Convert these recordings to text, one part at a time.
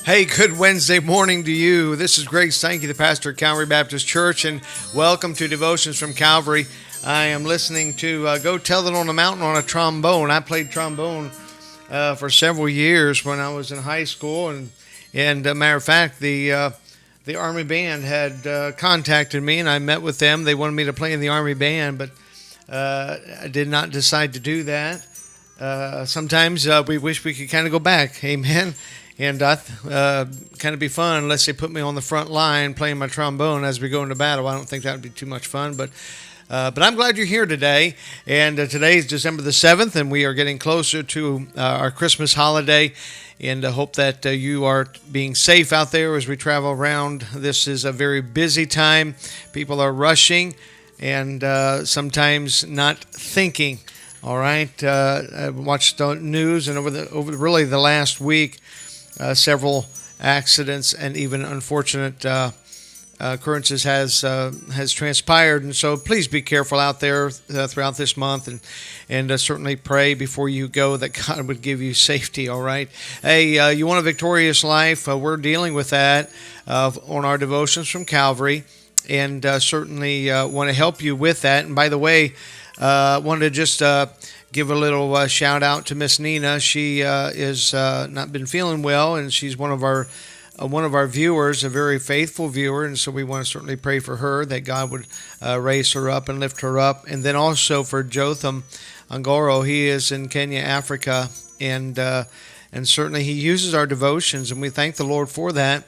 Hey, good Wednesday morning to you. This is Greg Sankey, the pastor at Calvary Baptist Church, and welcome to Devotions from Calvary. I am listening to Go Tell It on the Mountain on a trombone. I played trombone for several years when I was in high school, and matter of fact, the Army Band had contacted me, and I met with them. They wanted me to play in the Army Band, but I did not decide to do that. Sometimes we wish we could kind of go back, amen. And kind of be fun unless they put me on the front line playing my trombone as we go into battle. I don't think that would be too much fun, but I'm glad you're here today. And today is December the 7th, and we are getting closer to our Christmas holiday. And I hope that you are being safe out there as we travel around. This is a very busy time. People are rushing and sometimes not thinking. All right, I watched the news, and over really the last week, several accidents and even unfortunate occurrences has transpired, and so please be careful out there throughout this month, and certainly pray before you go that God would give you safety. All right, hey, you want a victorious life? We're dealing with that on our Devotions from Calvary, and certainly want to help you with that. And by the way, wanted to just give a little shout out to Miss Nina. She is not been feeling well, and she's one of our viewers, a very faithful viewer, and so we want to certainly pray for her that God would raise her up and lift her up. And then also for Jotham Angoro, he is in Kenya, Africa, and certainly he uses our devotions, and we thank the Lord for that.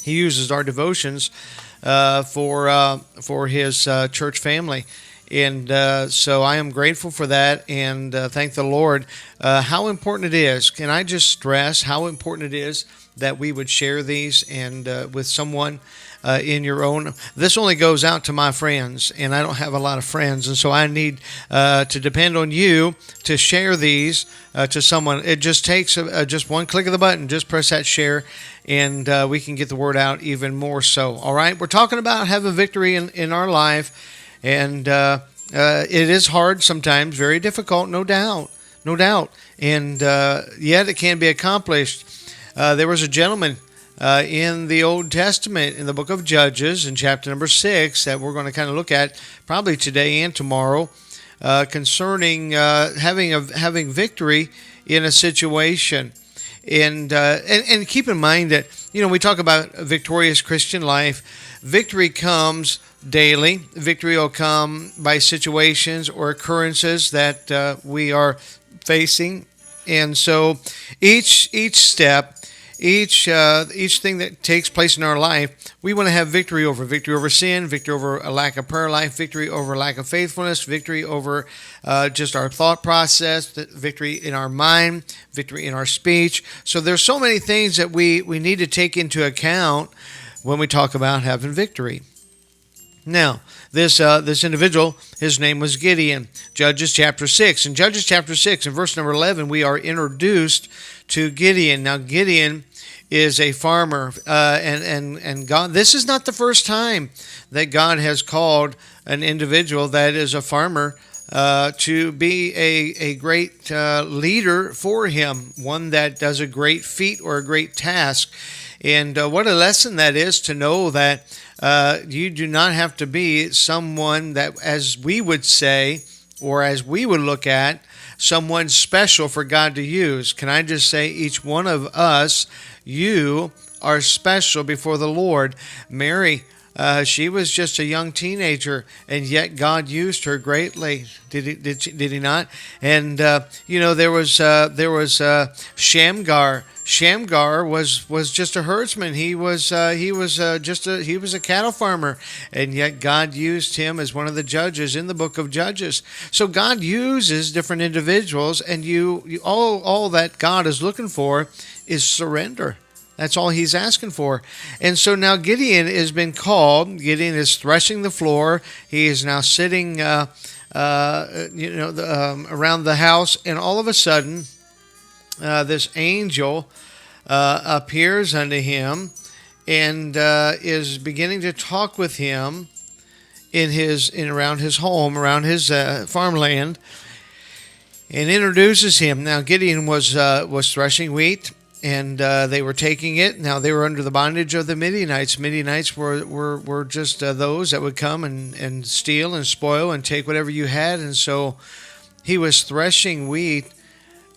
He uses our devotions for his church family. And so I am grateful for that, and thank the Lord. How important it is, can I just stress how important it is that we would share these and with someone in your own. This only goes out to my friends, and I don't have a lot of friends, and so I need to depend on you to share these to someone. It just takes just one click of the button, just press that share, and we can get the word out even more so. All right, we're talking about having victory in our life. And it is hard sometimes, very difficult, no doubt. And yet it can be accomplished. There was a gentleman in the Old Testament, in the book of Judges, in chapter number 6, that we're going to kind of look at probably today and tomorrow, concerning having victory in a situation. And keep in mind that, we talk about a victorious Christian life. Victory comes daily. Victory will come by situations or occurrences that we are facing. And so each step, each thing that takes place in our life, we want to have victory over sin, victory over a lack of prayer life, victory over lack of faithfulness, victory over just our thought process, victory in our mind, victory in our speech. So there's so many things that we need to take into account when we talk about having victory. Now, this individual, his name was Gideon. Judges chapter 6. In Judges chapter 6, in verse number 11, we are introduced to Gideon. Now, Gideon is a farmer, and God. This is not the first time that God has called an individual that is a farmer to be a great leader for him, one that does a great feat or a great task. And what a lesson that is to know that you do not have to be someone that, as we would say, or as we would look at, someone special for God to use. Can I just say, each one of us, you are special before the Lord. Mary, she was just a young teenager, and yet God used her greatly. Did he not? And there was Shamgar. Shamgar was just a herdsman. He was a cattle farmer, and yet God used him as one of the judges in the book of Judges. So God uses different individuals, and all that God is looking for is surrender. That's all he's asking for. And so now Gideon has been called. Gideon is threshing the floor. He is now sitting around the house, and all of a sudden this angel appears unto him and is beginning to talk with him around his home, around his farmland, and introduces him. Now Gideon was threshing wheat, and they were taking it. Now they were under the bondage of the Midianites. Midianites were just those that would come and steal and spoil and take whatever you had. And so he was threshing wheat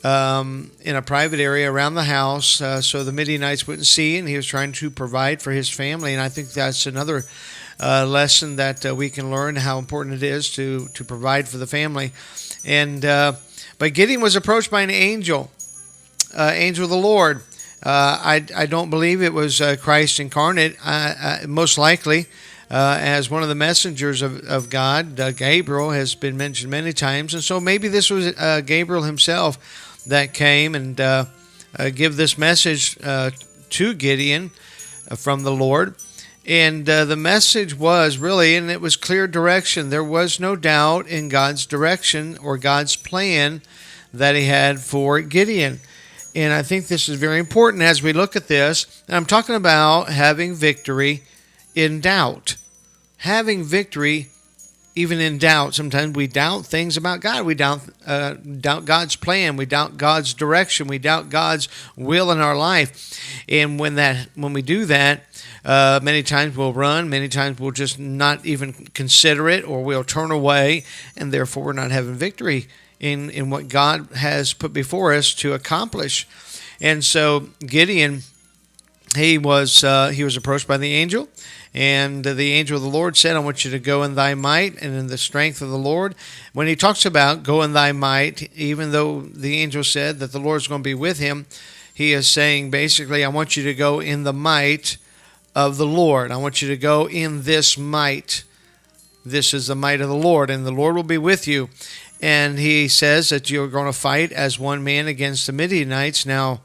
in a private area around the house, so the Midianites wouldn't see, and he was trying to provide for his family. And I think that's another lesson that we can learn, how important it is to provide for the family. And but Gideon was approached by an angel of the Lord. I don't believe it was Christ incarnate. Most likely, as one of the messengers of God, Gabriel has been mentioned many times, and so maybe this was Gabriel himself that came and give this message to Gideon from the Lord. And the message was really, and it was clear direction. There was no doubt in God's direction or God's plan that he had for Gideon. And I think this is very important as we look at this. And I'm talking about having victory in doubt. Having victory even in doubt. Sometimes we doubt things about God. We doubt God's plan. We doubt God's direction. We doubt God's will in our life. And when we do that, many times we'll run. Many times we'll just not even consider it, or we'll turn away, and therefore we're not having victory in what God has put before us to accomplish. And so Gideon, he was approached by the angel. And the angel of the Lord said, I want you to go in thy might and in the strength of the Lord. When he talks about go in thy might, even though the angel said that the Lord's going to be with him, he is saying basically, I want you to go in the might of the Lord. I want you to go in this might. This is the might of the Lord, and the Lord will be with you. And he says that you're going to fight as one man against the Midianites. Now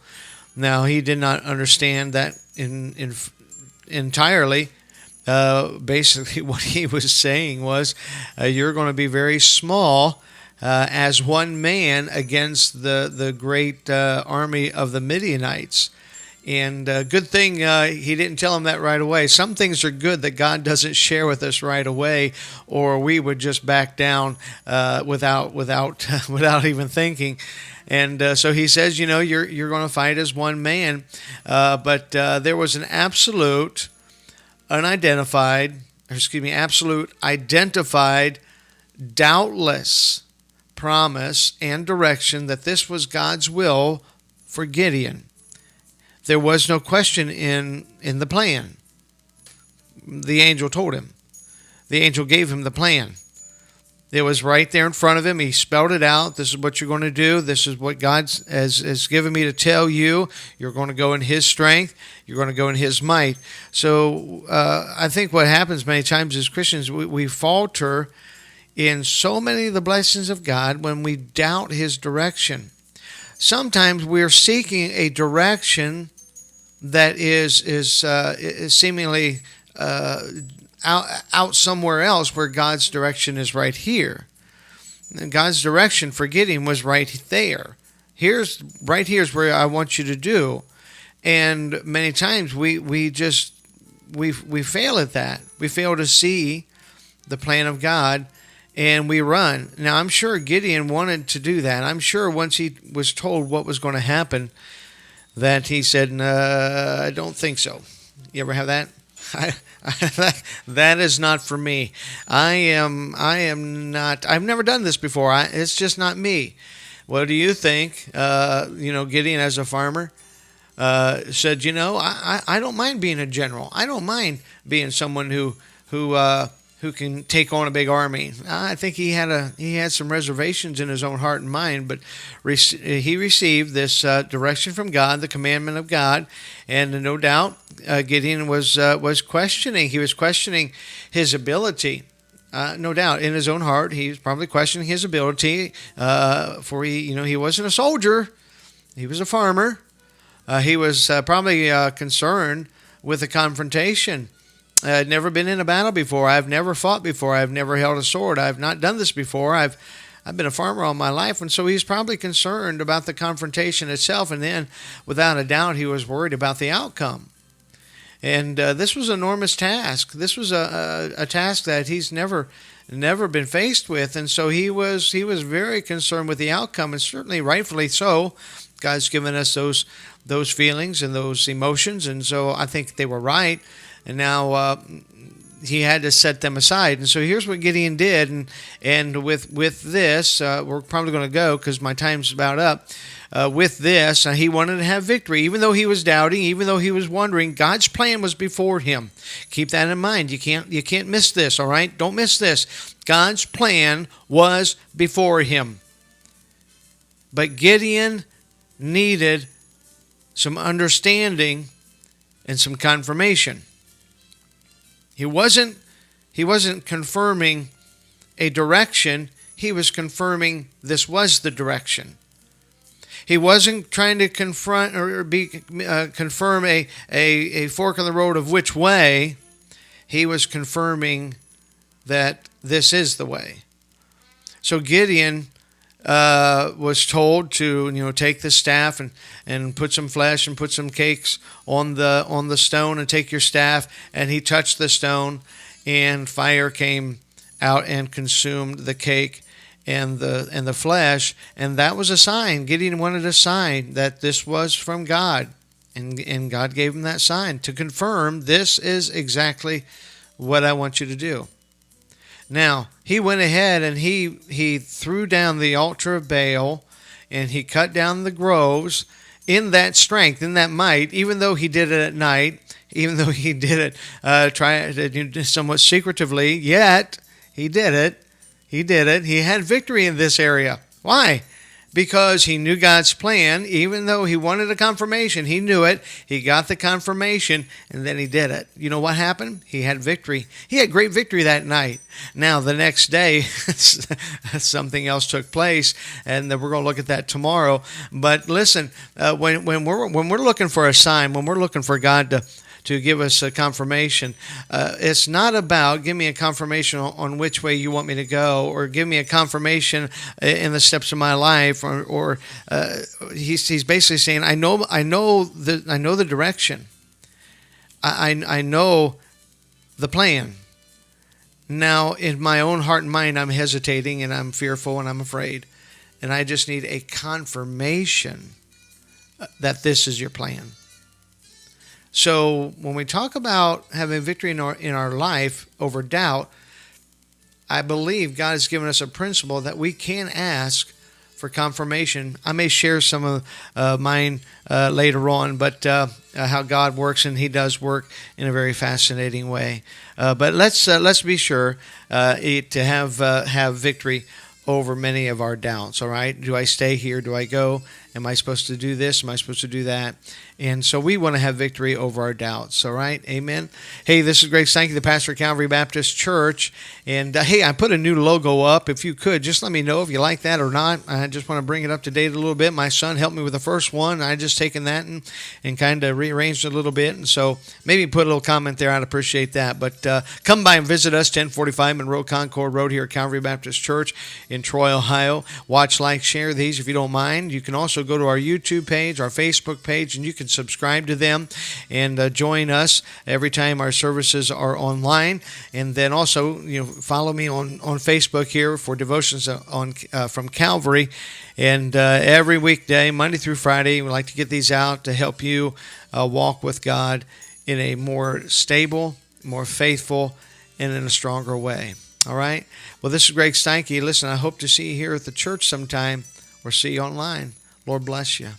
he did not understand that entirely. Basically what he was saying was you're going to be very small as one man against the great army of the Midianites. And good thing he didn't tell him that right away. Some things are good that God doesn't share with us right away, or we would just back down without even thinking. And so he says, you're going to fight as one man, but there was an absolute identified, doubtless promise and direction that this was God's will for Gideon. There was no question in the plan. The angel told him. The angel gave him the plan. It was right there in front of him. He spelled it out. This is what you're going to do. This is what God has given me to tell you. You're going to go in his strength. You're going to go in his might. So I think what happens many times as Christians, we falter in so many of the blessings of God when we doubt his direction. Sometimes we're seeking a direction that is seemingly out somewhere else, where God's direction is right here. And God's direction for Gideon was right there. Here's where I want you to do. And many times we fail at that. We fail to see the plan of God, and we run. Now, I'm sure Gideon wanted to do that. I'm sure once he was told what was going to happen, that he said, I don't think so. You ever have that? That is not for me. I am not. I've never done this before. It's just not me. What do you think? Gideon, as a farmer, said, I don't mind being a general. I don't mind being someone who can take on a big army. I think he had some reservations in his own heart and mind, but he received this direction from God, the commandment of God, and no doubt Gideon was questioning. He was questioning his ability. No doubt, in his own heart, he was probably questioning his ability. For he wasn't a soldier; he was a farmer. He was probably concerned with the confrontation. I'd never been in a battle before. I've never fought before. I've never held a sword. I've not done this before. I've been a farmer all my life, and so he's probably concerned about the confrontation itself. And then, without a doubt, he was worried about the outcome. And this was an enormous task. This was a task that he's never never been faced with, and so he was very concerned with the outcome, and certainly rightfully so. God's given us those feelings and those emotions, and so I think they were right. And now he had to set them aside. And so here's what Gideon did, and with this, we're probably going to go because my time's about up. With this, he wanted to have victory, even though he was doubting, even though he was wondering. God's plan was before him. Keep that in mind. You can't miss this. All right, don't miss this. God's plan was before him, but Gideon needed some understanding and some confirmation. He wasn't confirming a direction. He was confirming this was the direction. He wasn't trying to confront or confirm a fork in the road of which way. He was confirming that this is the way. So Gideon was told to take the staff and put some flesh and put some cakes on the stone, and take your staff, and he touched the stone, and fire came out and consumed the cake and the flesh, and that was a sign. Gideon wanted a sign that this was from God, and God gave him that sign to confirm this is exactly what I want you to do. Now, he went ahead and he threw down the altar of Baal, and he cut down the groves in that strength, in that might, even though he did it at night, even though he did it somewhat secretively, yet he did it. He did it. He had victory in this area. Why? Because he knew God's plan. Even though he wanted a confirmation, he knew it. He got the confirmation, and then he did it. You know what happened? He had victory. He had great victory that night. Now, the next day, something else took place, and we're going to look at that tomorrow. But listen, when we're looking for a sign, when we're looking for God to give us a confirmation, it's not about give me a confirmation on which way you want me to go, or give me a confirmation in the steps of my life, or he's basically saying I know the direction, I know the plan. Now in my own heart and mind I'm hesitating and I'm fearful and I'm afraid, and I just need a confirmation that this is your plan. So when we talk about having victory in our life over doubt, I believe God has given us a principle that we can ask for confirmation. I may share some of mine later on, but how God works, and He does work in a very fascinating way. But let's be sure to have victory over many of our doubts. All right, do I stay here? Do I go? Am I supposed to do this? Am I supposed to do that? And so we want to have victory over our doubts. All right, amen. Hey, this is Greg Sankey, the pastor of Calvary Baptist Church. And hey, I put a new logo up. If you could, just let me know if you like that or not. I just want to bring it up to date a little bit. My son helped me with the first one. I just taken that and kind of rearranged it a little bit. And so maybe put a little comment there. I'd appreciate that. But come by and visit us, 1045 Monroe Concord Road here at Calvary Baptist Church in Troy, Ohio. Watch, like, share these if you don't mind. You can also go to our YouTube page, our Facebook page, and you can subscribe to them and join us every time our services are online. And then also, follow me on Facebook here for devotions from Calvary. And every weekday, Monday through Friday, we like to get these out to help you walk with God in a more stable, more faithful, and in a stronger way. All right? Well, this is Greg Steinke. Listen, I hope to see you here at the church sometime or see you online. Lord bless you.